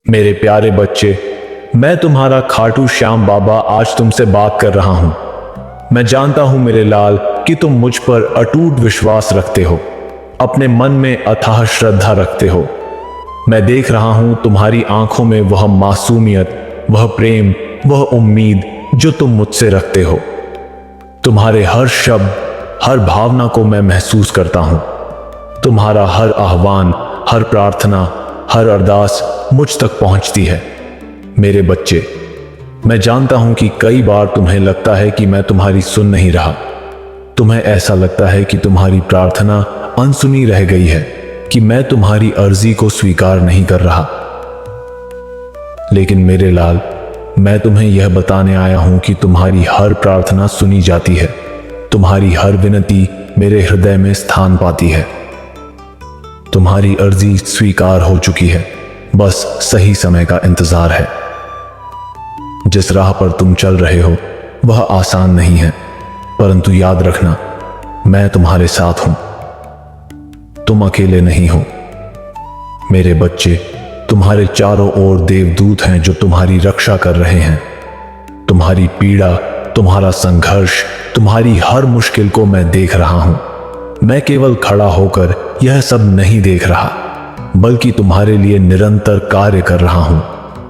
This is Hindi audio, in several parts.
मेरे प्यारे बच्चे, मैं तुम्हारा खाटू श्याम बाबा आज तुमसे बात कर रहा हूं। मैं जानता हूं मेरे लाल कि तुम मुझ पर अटूट विश्वास रखते हो, अपने मन में अथाह श्रद्धा रखते हो। मैं देख रहा हूं तुम्हारी आंखों में वह मासूमियत, वह प्रेम, वह उम्मीद जो तुम मुझसे रखते हो। तुम्हारे हर शब्द, हर भावना को मैं महसूस करता हूं। तुम्हारा हर आह्वान, हर प्रार्थना, हर अरदास मुझ तक पहुंचती है। मेरे बच्चे, मैं जानता हूं कि कई बार तुम्हें लगता है कि मैं तुम्हारी सुन नहीं रहा। तुम्हें ऐसा लगता है कि तुम्हारी प्रार्थना अनसुनी रह गई है, कि मैं तुम्हारी अर्जी को स्वीकार नहीं कर रहा। लेकिन मेरे लाल, मैं तुम्हें यह बताने आया हूं कि तुम्हारी हर प्रार्थना सुनी जाती है। तुम्हारी हर विनती मेरे हृदय में स्थान पाती है। तुम्हारी अर्जी स्वीकार हो चुकी है, बस सही समय का इंतजार है। जिस राह पर तुम चल रहे हो वह आसान नहीं है, परंतु याद रखना, मैं तुम्हारे साथ हूं। तुम अकेले नहीं हो। मेरे बच्चे, तुम्हारे चारों ओर देवदूत हैं जो तुम्हारी रक्षा कर रहे हैं। तुम्हारी पीड़ा, तुम्हारा संघर्ष, तुम्हारी हर मुश्किल को मैं देख रहा हूं। मैं केवल खड़ा होकर यह सब नहीं देख रहा, बल्कि तुम्हारे लिए निरंतर कार्य कर रहा हूं।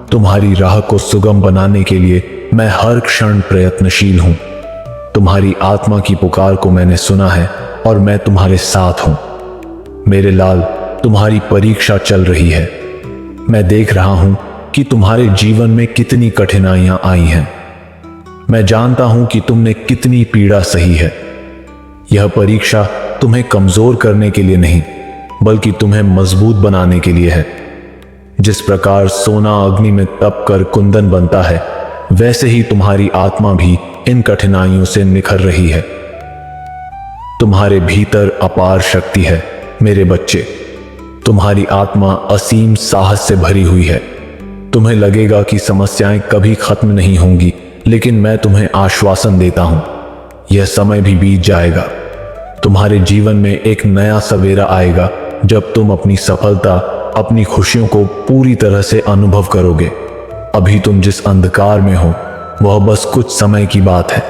तुम्हारी राह को सुगम बनाने के लिए मैं हर क्षण प्रयत्नशील हूं। तुम्हारी आत्मा की पुकार को मैंने सुना है और मैं तुम्हारे साथ हूं। मेरे लाल, तुम्हारी परीक्षा चल रही है। मैं देख रहा हूं कि तुम्हारे जीवन में कितनी कठिनाइयां आई हैं। मैं जानता हूं कि तुमने कितनी पीड़ा सही है। यह परीक्षा तुम्हें कमजोर करने के लिए नहीं, बल्कि तुम्हें मजबूत बनाने के लिए है। जिस प्रकार सोना अग्नि में तप कर कुंदन बनता है, वैसे ही तुम्हारी आत्मा भी इन कठिनाइयों से निखर रही है। तुम्हारे भीतर अपार शक्ति है मेरे बच्चे। तुम्हारी आत्मा असीम साहस से भरी हुई है। तुम्हें लगेगा कि समस्याएं कभी खत्म नहीं होंगी, लेकिन मैं तुम्हें आश्वासन देता हूं, यह समय भी बीत जाएगा। तुम्हारे जीवन में एक नया सवेरा आएगा जब तुम अपनी सफलता, अपनी खुशियों को पूरी तरह से अनुभव करोगे। अभी तुम जिस अंधकार में हो वह बस कुछ समय की बात है।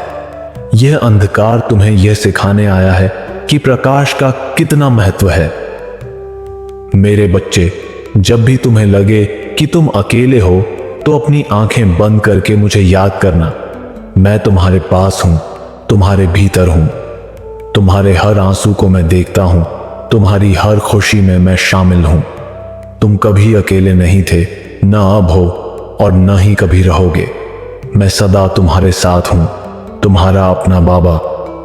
यह अंधकार तुम्हें यह सिखाने आया है कि प्रकाश का कितना महत्व है। मेरे बच्चे, जब भी तुम्हें लगे कि तुम अकेले हो तो अपनी आंखें बंद करके मुझे याद करना। मैं तुम्हारे पास हूं, तुम्हारे भीतर हूं। तुम्हारे हर आंसू को मैं देखता हूं, तुम्हारी हर खुशी में मैं शामिल हूं। तुम कभी अकेले नहीं थे, न अब हो और न ही कभी रहोगे। मैं सदा तुम्हारे साथ हूं, तुम्हारा अपना बाबा,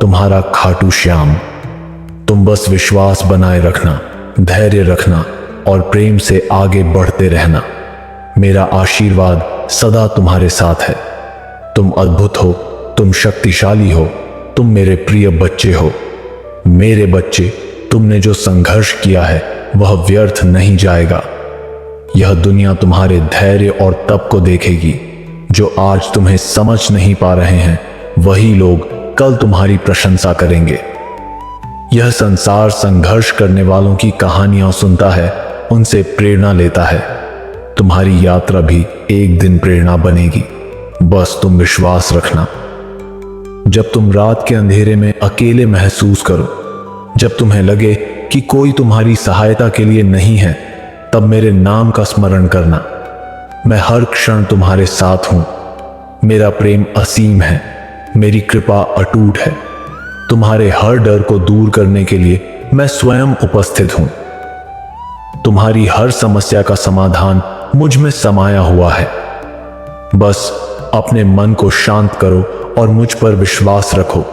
तुम्हारा खाटू श्याम। तुम बस विश्वास बनाए रखना, धैर्य रखना और प्रेम से आगे बढ़ते रहना। मेरा आशीर्वाद सदा तुम्हारे साथ है। तुम अद्भुत हो, तुम शक्तिशाली हो, तुम मेरे प्रिय बच्चे हो। मेरे बच्चे, तुमने जो संघर्ष किया है वह व्यर्थ नहीं जाएगा। यह दुनिया तुम्हारे धैर्य और तप को देखेगी। जो आज तुम्हें समझ नहीं पा रहे हैं, वही लोग कल तुम्हारी प्रशंसा करेंगे। यह संसार संघर्ष करने वालों की कहानियां सुनता है, उनसे प्रेरणा लेता है। तुम्हारी यात्रा भी एक दिन प्रेरणा बनेगी। बस तुम विश्वास रखना। जब तुम रात के अंधेरे में अकेले महसूस करो, जब तुम्हें लगे कि कोई तुम्हारी सहायता के लिए नहीं है, तब मेरे नाम का स्मरण करना। मैं हर क्षण तुम्हारे साथ हूं। मेरा प्रेम असीम है, मेरी कृपा अटूट है। तुम्हारे हर डर को दूर करने के लिए मैं स्वयं उपस्थित हूं। तुम्हारी हर समस्या का समाधान मुझ में समाया हुआ है। बस अपने मन को शांत करो और मुझ पर विश्वास रखो।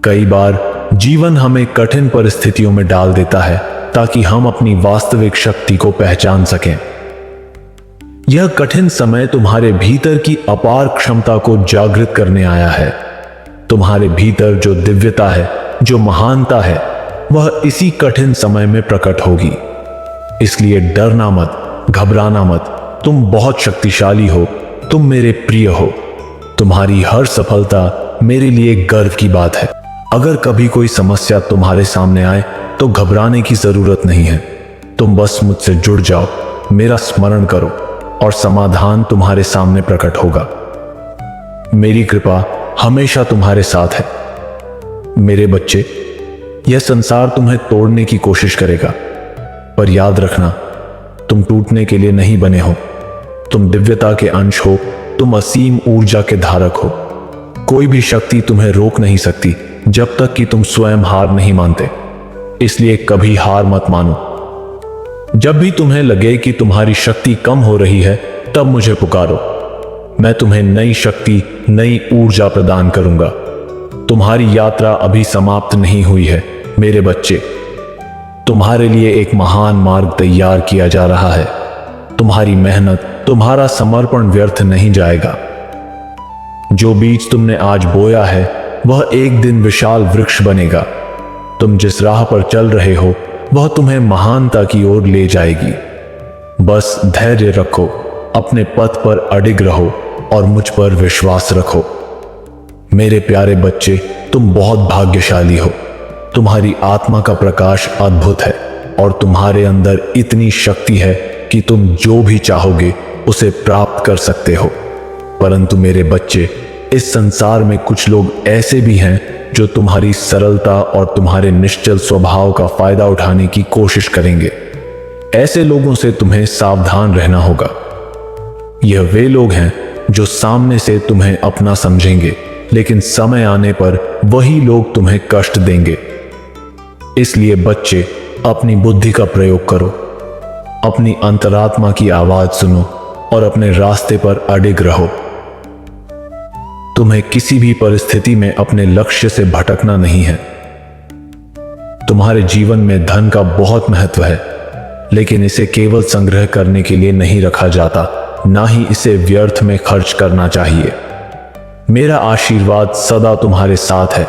कई बार जीवन हमें कठिन परिस्थितियों में डाल देता है ताकि हम अपनी वास्तविक शक्ति को पहचान सकें। यह कठिन समय तुम्हारे भीतर की अपार क्षमता को जागृत करने आया है। तुम्हारे भीतर जो दिव्यता है, जो महानता है, वह इसी कठिन समय में प्रकट होगी। इसलिए डरना मत, घबराना मत। तुम बहुत शक्तिशाली हो, तुम मेरे प्रिय हो। तुम्हारी हर सफलता मेरे लिए गर्व की बात है। अगर कभी कोई समस्या तुम्हारे सामने आए तो घबराने की जरूरत नहीं है। तुम बस मुझसे जुड़ जाओ, मेरा स्मरण करो और समाधान तुम्हारे सामने प्रकट होगा। मेरी कृपा हमेशा तुम्हारे साथ है। मेरे बच्चे, यह संसार तुम्हें तोड़ने की कोशिश करेगा, पर याद रखना, तुम टूटने के लिए नहीं बने हो। तुम दिव्यता के अंश हो, तुम असीम ऊर्जा के धारक हो। कोई भी शक्ति तुम्हें रोक नहीं सकती जब तक कि तुम स्वयं हार नहीं मानते। इसलिए कभी हार मत मानो। जब भी तुम्हें लगे कि तुम्हारी शक्ति कम हो रही है, तब मुझे पुकारो। मैं तुम्हें नई शक्ति, नई ऊर्जा प्रदान करूंगा। तुम्हारी यात्रा अभी समाप्त नहीं हुई है मेरे बच्चे। तुम्हारे लिए एक महान मार्ग तैयार किया जा रहा है। तुम्हारी मेहनत, तुम्हारा समर्पण व्यर्थ नहीं जाएगा। जो बीज तुमने आज बोया है, वह एक दिन विशाल वृक्ष बनेगा। तुम जिस राह पर चल रहे हो, वह तुम्हें महानता की ओर ले जाएगी। बस धैर्य रखो, अपने पथ पर अडिग रहो और मुझ पर विश्वास रखो। मेरे प्यारे बच्चे, तुम बहुत भाग्यशाली हो। तुम्हारी आत्मा का प्रकाश अद्भुत है और तुम्हारे अंदर इतनी शक्ति है कि तुम जो भी चाहोगे उसे प्राप्त कर सकते हो। परंतु मेरे बच्चे, इस संसार में कुछ लोग ऐसे भी हैं जो तुम्हारी सरलता और तुम्हारे निश्चल स्वभाव का फायदा उठाने की कोशिश करेंगे। ऐसे लोगों से तुम्हें सावधान रहना होगा। यह वे लोग हैं जो सामने से तुम्हें अपना समझेंगे, लेकिन समय आने पर वही लोग तुम्हें कष्ट देंगे। इसलिए बच्चे, अपनी बुद्धि का प्रयोग करो, अपनी अंतरात्मा की आवाज सुनो और अपने रास्ते पर अडिग रहो। तुम्हें किसी भी परिस्थिति में अपने लक्ष्य से भटकना नहीं है। तुम्हारे जीवन में धन का बहुत महत्व है, लेकिन इसे केवल संग्रह करने के लिए नहीं रखा जाता, ना ही इसे व्यर्थ में खर्च करना चाहिए। मेरा आशीर्वाद सदा तुम्हारे साथ है,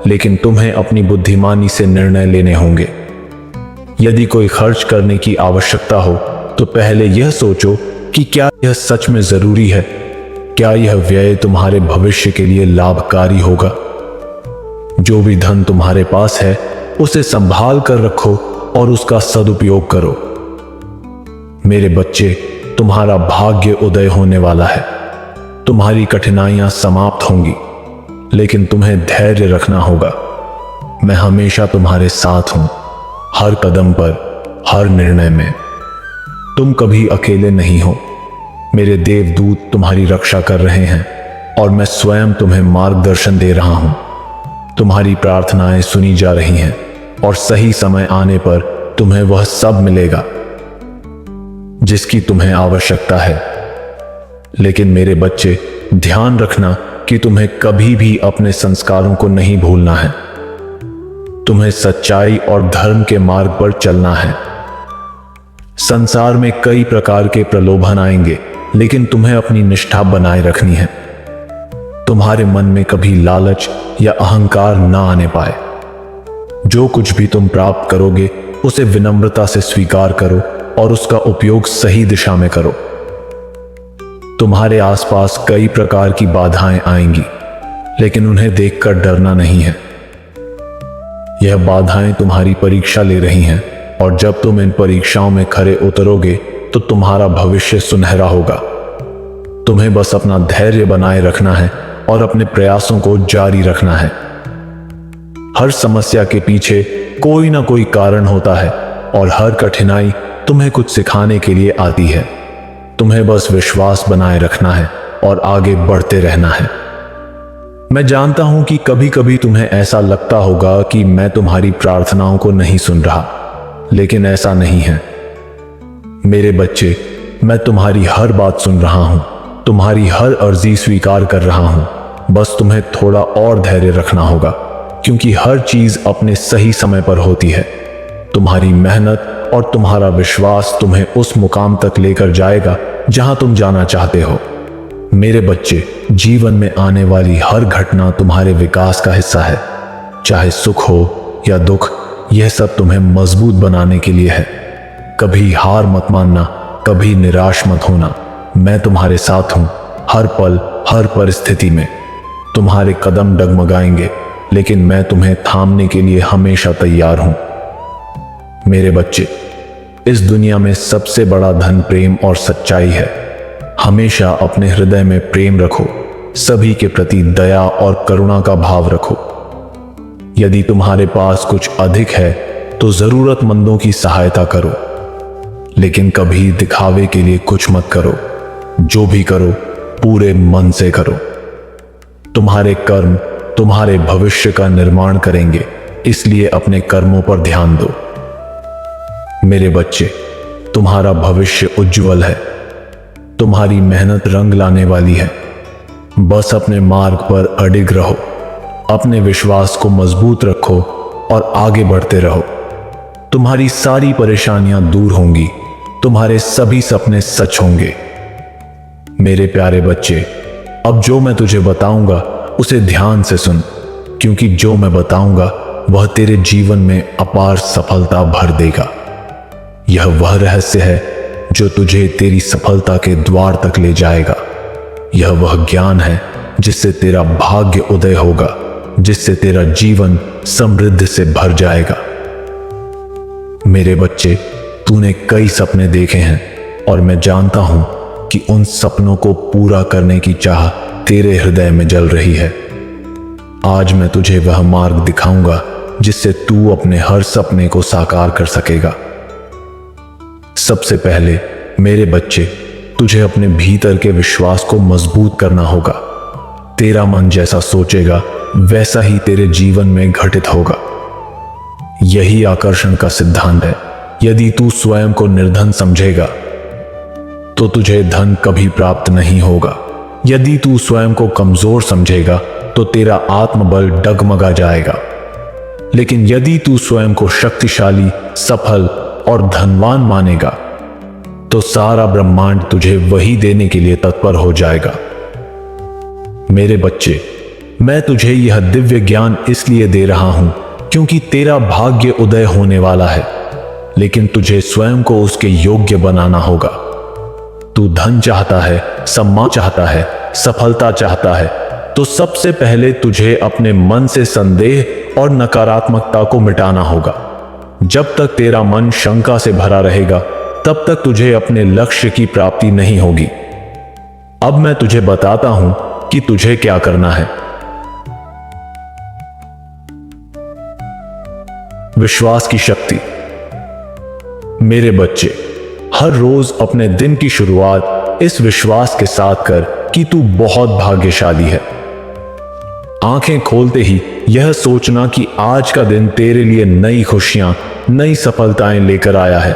लेकिन तुम्हें अपनी बुद्धिमानी से निर्णय लेने होंगे। यदि कोई खर्च करने की आवश्यकता हो, तो पहले यह सोचो कि क्या यह सच में जरूरी है। क्या यह व्यय तुम्हारे भविष्य के लिए लाभकारी होगा? जो भी धन तुम्हारे पास है, उसे संभाल कर रखो और उसका सदुपयोग करो। मेरे बच्चे, तुम्हारा भाग्य उदय होने वाला है। तुम्हारी कठिनाइयां समाप्त होंगी, लेकिन तुम्हें धैर्य रखना होगा। मैं हमेशा तुम्हारे साथ हूं, हर कदम पर, हर निर्णय में। तुम कभी अकेले नहीं हो। मेरे देवदूत तुम्हारी रक्षा कर रहे हैं और मैं स्वयं तुम्हें मार्गदर्शन दे रहा हूं। तुम्हारी प्रार्थनाएं सुनी जा रही हैं और सही समय आने पर तुम्हें वह सब मिलेगा जिसकी तुम्हें आवश्यकता है। लेकिन मेरे बच्चे, ध्यान रखना कि तुम्हें कभी भी अपने संस्कारों को नहीं भूलना है। तुम्हें सच्चाई और धर्म के मार्ग पर चलना है। संसार में कई प्रकार के प्रलोभन आएंगे, लेकिन तुम्हें अपनी निष्ठा बनाए रखनी है। तुम्हारे मन में कभी लालच या अहंकार ना आने पाए। जो कुछ भी तुम प्राप्त करोगे, उसे विनम्रता से स्वीकार करो और उसका उपयोग सही दिशा में करो। तुम्हारे आसपास कई प्रकार की बाधाएं आएंगी, लेकिन उन्हें देखकर डरना नहीं है। यह बाधाएं तुम्हारी परीक्षा ले रही हैं, और जब तुम इन परीक्षाओं में खरे उतरोगे तो तुम्हारा भविष्य सुनहरा होगा। तुम्हें बस अपना धैर्य बनाए रखना है और अपने प्रयासों को जारी रखना है। हर समस्या के पीछे कोई ना कोई कारण होता है और हर कठिनाई तुम्हें कुछ सिखाने के लिए आती है। तुम्हें बस विश्वास बनाए रखना है और आगे बढ़ते रहना है। मैं जानता हूं कि कभी कभी तुम्हें ऐसा लगता होगा कि मैं तुम्हारी प्रार्थनाओं को नहीं सुन रहा, लेकिन ऐसा नहीं है। मेरे बच्चे, मैं तुम्हारी हर बात सुन रहा हूं, तुम्हारी हर अर्जी स्वीकार कर रहा हूं। बस तुम्हें थोड़ा और धैर्य रखना होगा, क्योंकि हर चीज अपने सही समय पर होती है। तुम्हारी मेहनत और तुम्हारा विश्वास तुम्हें उस मुकाम तक लेकर जाएगा जहां तुम जाना चाहते हो। मेरे बच्चे, जीवन में आने वाली हर घटना तुम्हारे विकास का हिस्सा है। चाहे सुख हो या दुख, यह सब तुम्हें मजबूत बनाने के लिए है। कभी हार मत मानना, कभी निराश मत होना। मैं तुम्हारे साथ हूं, हर पल, हर परिस्थिति में। तुम्हारे कदम डगमगाएंगे, लेकिन मैं तुम्हें थामने के लिए हमेशा तैयार हूं। मेरे बच्चे, इस दुनिया में सबसे बड़ा धन प्रेम और सच्चाई है। हमेशा अपने हृदय में प्रेम रखो, सभी के प्रति दया और करुणा का भाव रखो। यदि तुम्हारे पास कुछ अधिक है तो जरूरतमंदों की सहायता करो, लेकिन कभी दिखावे के लिए कुछ मत करो। जो भी करो पूरे मन से करो। तुम्हारे कर्म तुम्हारे भविष्य का निर्माण करेंगे, इसलिए अपने कर्मों पर ध्यान दो। मेरे बच्चे, तुम्हारा भविष्य उज्जवल है। तुम्हारी मेहनत रंग लाने वाली है। बस अपने मार्ग पर अडिग रहो, अपने विश्वास को मजबूत रखो और आगे बढ़ते रहो। तुम्हारी सारी परेशानियां दूर होंगी, तुम्हारे सभी सपने सच होंगे। मेरे प्यारे बच्चे, अब जो मैं तुझे बताऊंगा उसे ध्यान से सुन, क्योंकि जो मैं बताऊंगा वह तेरे जीवन में अपार सफलता भर देगा। यह वह रहस्य है जो तुझे तेरी सफलता के द्वार तक ले जाएगा। यह वह ज्ञान है जिससे तेरा भाग्य उदय होगा, जिससे तेरा जीवन समृद्धि से भर जाएगा। मेरे बच्चे, तूने कई सपने देखे हैं और मैं जानता हूं कि उन सपनों को पूरा करने की चाह तेरे हृदय में जल रही है। आज मैं तुझे वह मार्ग दिखाऊंगा जिससे तू अपने हर सपने को साकार कर सकेगा। सबसे पहले मेरे बच्चे, तुझे अपने भीतर के विश्वास को मजबूत करना होगा। तेरा मन जैसा सोचेगा वैसा ही तेरे जीवन में घटित होगा। यही आकर्षण का सिद्धांत है। यदि तू स्वयं को निर्धन समझेगा तो तुझे धन कभी प्राप्त नहीं होगा। यदि तू स्वयं को कमजोर समझेगा तो तेरा आत्मबल डगमगा जाएगा। लेकिन यदि तू स्वयं को शक्तिशाली, सफल और धनवान मानेगा तो सारा ब्रह्मांड तुझे वही देने के लिए तत्पर हो जाएगा। मेरे बच्चे, मैं तुझे यह दिव्य ज्ञान इसलिए दे रहा हूं क्योंकि तेरा भाग्य उदय होने वाला है, लेकिन तुझे स्वयं को उसके योग्य बनाना होगा। तू धन चाहता है, सम्मान चाहता है, सफलता चाहता है, तो सबसे पहले तुझे अपने मन से संदेह और नकारात्मकता को मिटाना होगा। जब तक तेरा मन शंका से भरा रहेगा, तब तक तुझे अपने लक्ष्य की प्राप्ति नहीं होगी। अब मैं तुझे बताता हूं कि तुझे क्या करना है। विश्वास की शक्ति। मेरे बच्चे, हर रोज अपने दिन की शुरुआत इस विश्वास के साथ कर कि तू बहुत भाग्यशाली है। आंखें खोलते ही यह सोचना कि आज का दिन तेरे लिए नई खुशियां, नई सफलताएं लेकर आया है।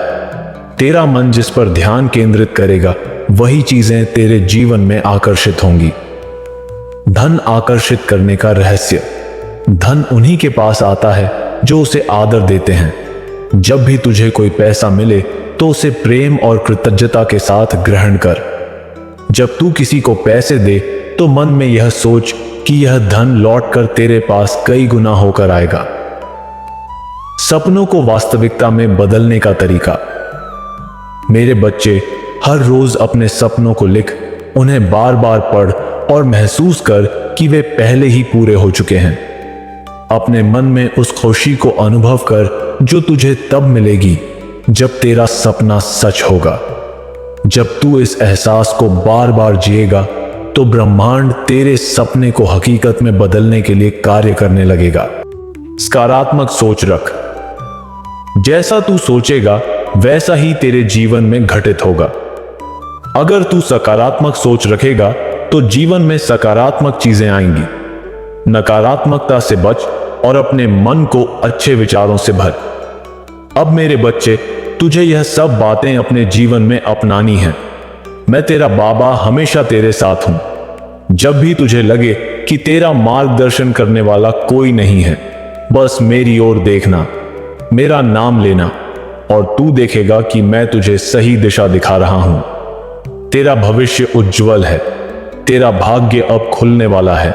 तेरा मन जिस पर ध्यान केंद्रित करेगा वही चीजें तेरे जीवन में आकर्षित होंगी। धन आकर्षित करने का रहस्य। धन उन्हीं के पास आता है जो उसे आदर देते हैं। जब भी तुझे कोई पैसा मिले तो उसे प्रेम और कृतज्ञता के साथ ग्रहण कर। जब तू किसी को पैसे दे तो मन में यह सोच कि यह धन लौटकर तेरे पास कई गुना होकर आएगा। सपनों को वास्तविकता में बदलने का तरीका। मेरे बच्चे, हर रोज अपने सपनों को लिख, उन्हें बार बार पढ़ और महसूस कर कि वे पहले ही पूरे हो चुके हैं। अपने मन में उस खुशी को अनुभव कर जो तुझे तब मिलेगी जब तेरा सपना सच होगा। जब तू इस एहसास को बार बार जिएगा तो ब्रह्मांड तेरे सपने को हकीकत में बदलने के लिए कार्य करने लगेगा। सकारात्मक सोच रख। जैसा तू सोचेगा वैसा ही तेरे जीवन में घटित होगा। अगर तू सकारात्मक सोच रखेगा तो जीवन में सकारात्मक चीजें आएंगी। नकारात्मकता से बच और अपने मन को अच्छे विचारों से भर। अब मेरे बच्चे, तुझे यह सब बातें अपने जीवन में अपनानी हैं। मैं तेरा बाबा हमेशा तेरे साथ हूं। जब भी तुझे लगे कि तेरा मार्गदर्शन करने वाला कोई नहीं है, बस मेरी ओर देखना, मेरा नाम लेना और तू देखेगा कि मैं तुझे सही दिशा दिखा रहा हूं। तेरा भविष्य उज्जवल है। तेरा भाग्य अब खुलने वाला है।